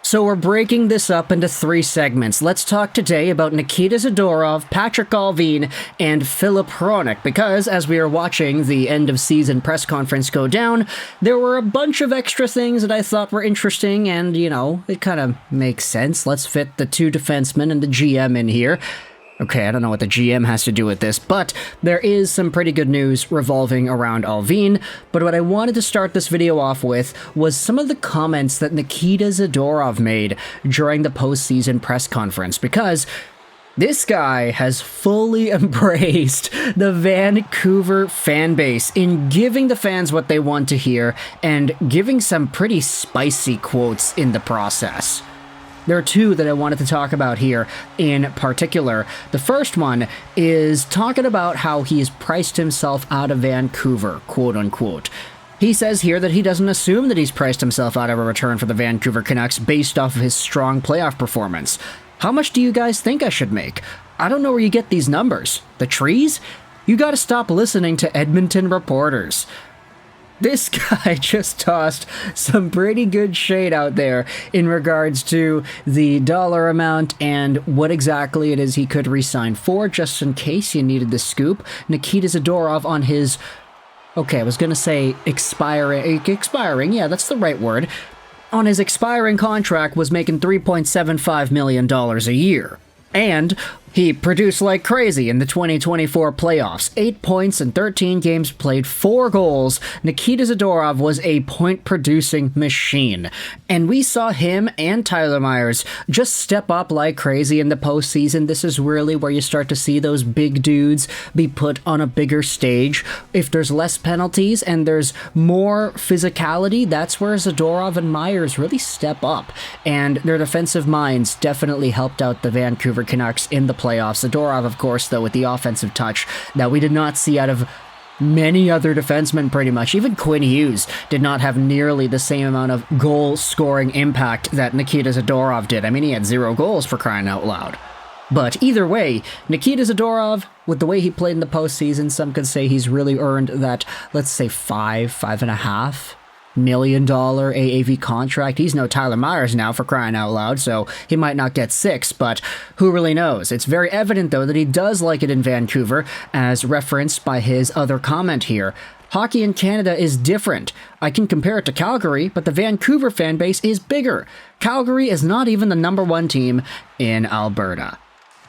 So we're breaking this up into 3 segments. Let's talk today about Nikita Zadorov, Patrik Allvin, and Filip Hronek, because as we are watching the end-of-season press conference go down, there were a bunch of extra things that I thought were interesting, and, it kind of makes sense. Let's fit the 2 defensemen and the GM in here. Okay, I don't know what the GM has to do with this, but there is some pretty good news revolving around Allvin. But what I wanted to start this video off with was some of the comments that Nikita Zadorov made during the postseason press conference, because this guy has fully embraced the Vancouver fan base in giving the fans what they want to hear and giving some pretty spicy quotes in the process. There are 2 that I wanted to talk about here in particular. The first one is talking about how he's priced himself out of Vancouver, quote unquote. He says here that he doesn't assume that he's priced himself out of a return for the Vancouver Canucks based off of his strong playoff performance. How much do you guys think I should make? I don't know where you get these numbers. The trees? You gotta stop listening to Edmonton reporters. This guy just tossed some pretty good shade out there in regards to the dollar amount and what exactly it is he could re-sign for, just in case you needed the scoop. Nikita Zadorov on his, okay, I was going to say expiring, yeah, that's the right word, on his expiring contract was making $3.75 million a year. And he produced like crazy in the 2024 playoffs. 8 points in 13 games played, 4 goals. Nikita Zadorov was a point-producing machine. And we saw him and Tyler Myers just step up like crazy in the postseason. This is really where you start to see those big dudes be put on a bigger stage. If there's less penalties and there's more physicality, that's where Zadorov and Myers really step up. And their defensive minds definitely helped out the Vancouver Canucks in the playoffs. Zadorov, of course, though, with the offensive touch that we did not see out of many other defensemen, pretty much. Even Quinn Hughes did not have nearly the same amount of goal-scoring impact that Nikita Zadorov did. I mean, he had 0 goals, for crying out loud. But either way, Nikita Zadorov, with the way he played in the postseason, some could say he's really earned that, let's say, $5.5 million AAV contract. He's no Tyler Myers now, for crying out loud, so he might not get 6, but who really knows? It's very evident, though, that he does like it in Vancouver, as referenced by his other comment here. Hockey in Canada is different. I can compare it to Calgary, but the Vancouver fan base is bigger. Calgary is not even the #1 team in Alberta.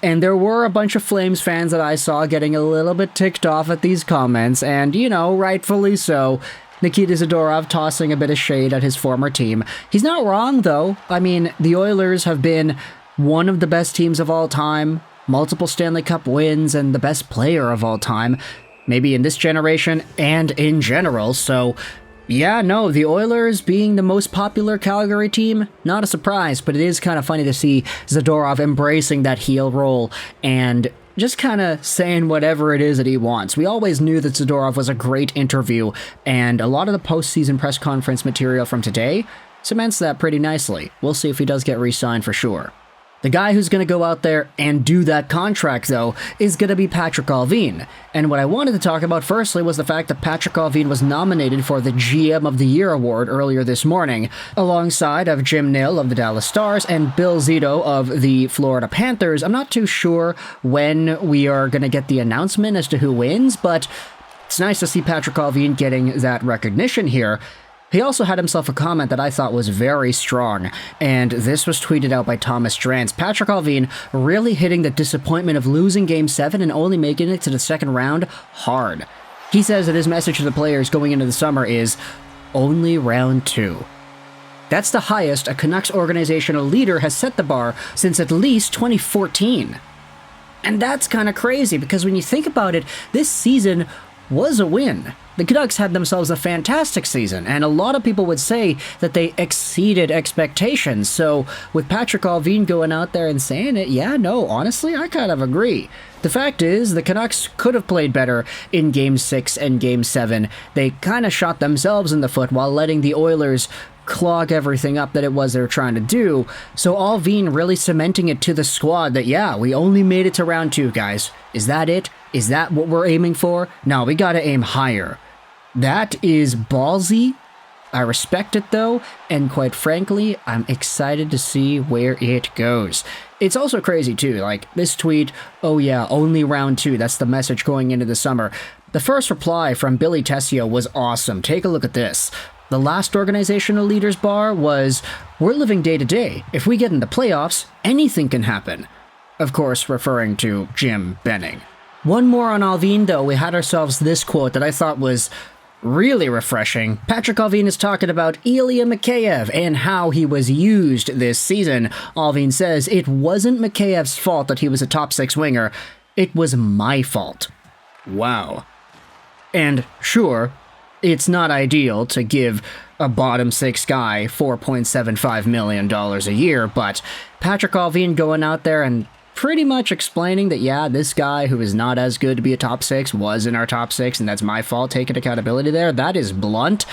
And there were a bunch of Flames fans that I saw getting a little bit ticked off at these comments, and, rightfully so. Nikita Zadorov tossing a bit of shade at his former team. He's not wrong, though. I mean, the Oilers have been one of the best teams of all time, multiple Stanley Cup wins, and the best player of all time, maybe in this generation and in general. So, yeah, no, the Oilers being the most popular Calgary team, not a surprise, but it is kind of funny to see Zadorov embracing that heel role and just kind of saying whatever it is that he wants. We always knew that Zadorov was a great interview, and a lot of the postseason press conference material from today cements that pretty nicely. We'll see if he does get re-signed for sure. The guy who's going to go out there and do that contract, though, is going to be Patrik Allvin. And what I wanted to talk about firstly was the fact that Patrik Allvin was nominated for the GM of the Year award earlier this morning, alongside of Jim Nill of the Dallas Stars and Bill Zito of the Florida Panthers. I'm not too sure when we are going to get the announcement as to who wins, but it's nice to see Patrik Allvin getting that recognition here. He also had himself a comment that I thought was very strong, and this was tweeted out by Thomas Drance. Patrik Allvin really hitting the disappointment of losing Game 7 and only making it to the second round hard. He says that his message to the players going into the summer is, only round 2. That's the highest a Canucks organizational leader has set the bar since at least 2014. And that's kind of crazy, because when you think about it, this season was a win. The Canucks had themselves a fantastic season, and a lot of people would say that they exceeded expectations. So with Patrik Allvin going out there and saying it, yeah, no, honestly, I kind of agree. The fact is, the Canucks could have played better in Game 6 and Game 7. They kind of shot themselves in the foot while letting the Oilers clog everything up that it was they were trying to do. So Allvin really cementing it to the squad that, yeah, we only made it to round 2, guys. Is that it? Is that what we're aiming for? No, we gotta aim higher. That is ballsy I respect it though, and quite frankly, I'm excited to see where it goes. It's also crazy too, like this tweet, oh yeah, only round 2, that's the message going into the summer. The first reply from Billy Tessio was awesome. Take a look at this. The last organizational leaders bar was, we're living day to day. If we get in the playoffs, anything can happen. Of course, referring to Jim Benning. One more on Allvin though, we had ourselves this quote that I thought was really refreshing. Patrik Allvin is talking about Ilya Mikheyev and how he was used this season. Allvin says, it wasn't Mikheyev's fault that he was a top 6 winger. It was my fault. Wow. And sure, it's not ideal to give a bottom 6 guy $4.75 million a year, but Patrik Allvin going out there and pretty much explaining that, yeah, this guy who is not as good to be a top 6 was in our top 6, and that's my fault, taking accountability there. That is blunt,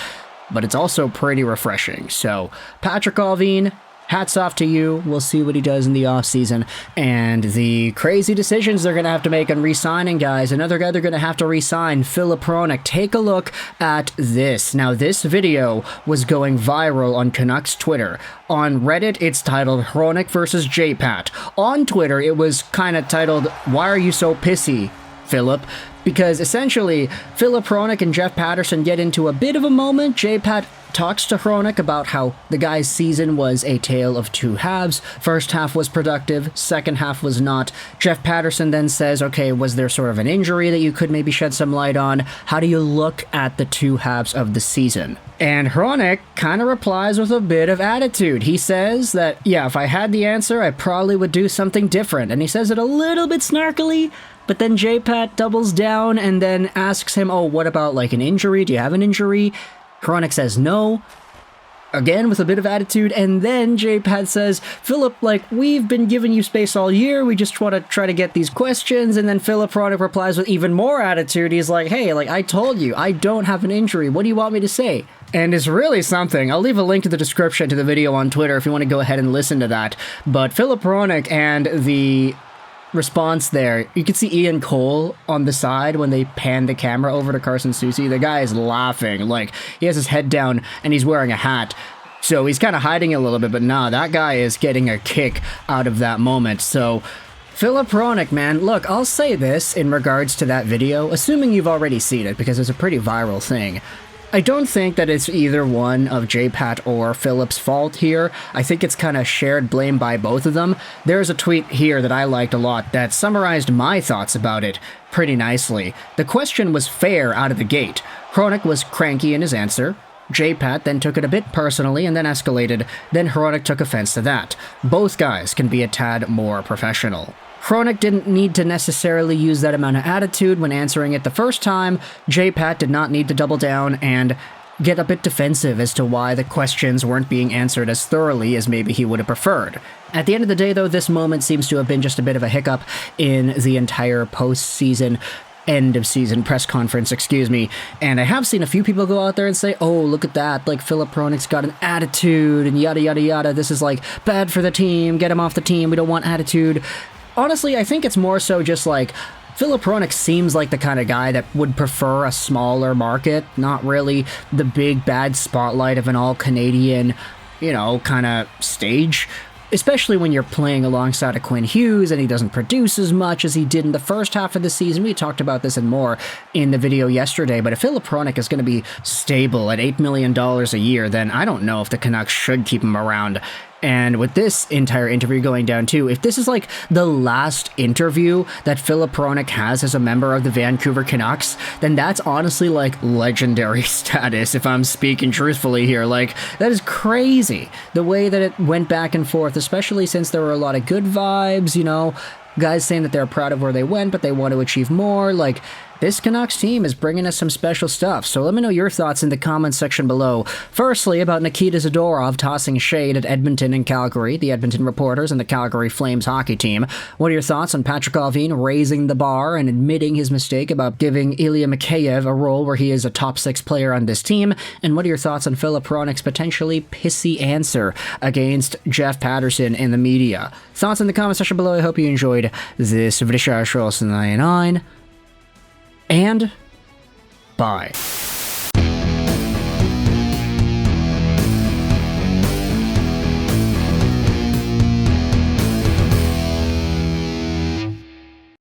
but it's also pretty refreshing. So, Patrik Allvin, hats off to you. We'll see what he does in the offseason. And the crazy decisions they're going to have to make on re-signing guys. Another guy they're going to have to re-sign, Filip Hronek. Take a look at this. Now, this video was going viral on Canucks Twitter. On Reddit, it's titled Hronek versus J-Pat. On Twitter, it was kind of titled, Why Are You So Pissy, Philip? Because essentially, Filip Hronek and Jeff Patterson get into a bit of a moment. J-Pat talks to Hronek about how the guy's season was a tale of 2 halves. First half was productive, second half was not. Jeff Patterson then says, okay, was there sort of an injury that you could maybe shed some light on? How do you look at the 2 halves of the season? And Hronek kind of replies with a bit of attitude. He says that, yeah, if I had the answer, I probably would do something different. And he says it a little bit snarkily, but then J-Pat doubles down and then asks him, oh, what about like an injury? Do you have an injury? Hronek says no, again with a bit of attitude, and then J-Pat says, Philip, like, we've been giving you space all year, we just want to try to get these questions, and then Filip Hronek replies with even more attitude. He's like, hey, like, I told you, I don't have an injury, what do you want me to say? And it's really something. I'll leave a link to the description to the video on Twitter if you want to go ahead and listen to that. But Filip Hronek and the response there, you can see Ian Cole on the side when they pan the camera over to Carson Soucy. The guy is laughing, like he has his head down and he's wearing a hat, so he's kind of hiding a little bit, but nah, that guy is getting a kick out of that moment. So Filip Hronek, man, look, I'll say this in regards to that video, assuming you've already seen it because it's a pretty viral thing. I don't think that it's either one of J-Pat or Philip's fault here. I think it's kind of shared blame by both of them. There's a tweet here that I liked a lot that summarized my thoughts about it pretty nicely. The question was fair out of the gate. Hronek was cranky in his answer. J-Pat then took it a bit personally and then escalated. Then Hronek took offense to that. Both guys can be a tad more professional. Hronek didn't need to necessarily use that amount of attitude when answering it the first time. J-Pat did not need to double down and get a bit defensive as to why the questions weren't being answered as thoroughly as maybe he would have preferred. At the end of the day, though, this moment seems to have been just a bit of a hiccup in the entire postseason, end of season press conference, and I have seen a few people go out there and say, oh, look at that, like Filip Hronek's got an attitude and yada yada yada, this is like bad for the team, get him off the team, we don't want attitude. Honestly, I think it's more so just like Filip Hronek seems like the kind of guy that would prefer a smaller market, not really the big bad spotlight of an all-Canadian, you know, kind of stage. Especially when you're playing alongside a Quinn Hughes and he doesn't produce as much as he did in the first half of the season. We talked about this and more in the video yesterday, but if Filip Hronek is going to be stable at $8 million a year, then I don't know if the Canucks should keep him around. And with this entire interview going down too, if this is like the last interview that Filip Hronek has as a member of the Vancouver Canucks, then that's honestly like legendary status, if I'm speaking truthfully here. Like, that is crazy, the way that it went back and forth, especially since there were a lot of good vibes, you know, guys saying that they're proud of where they went, but they want to achieve more. Like, this Canucks team is bringing us some special stuff, so let me know your thoughts in the comments section below. Firstly, about Nikita Zadorov tossing shade at Edmonton and Calgary, the Edmonton Reporters and the Calgary Flames hockey team. What are your thoughts on Patrik Allvin raising the bar and admitting his mistake about giving Ilya Mikheyev a role where he is a top 6 player on this team? And what are your thoughts on Filip Hronek's potentially pissy answer against Jeff Patterson in the media? Thoughts in the comment section below. I hope you enjoyed this video. And bye.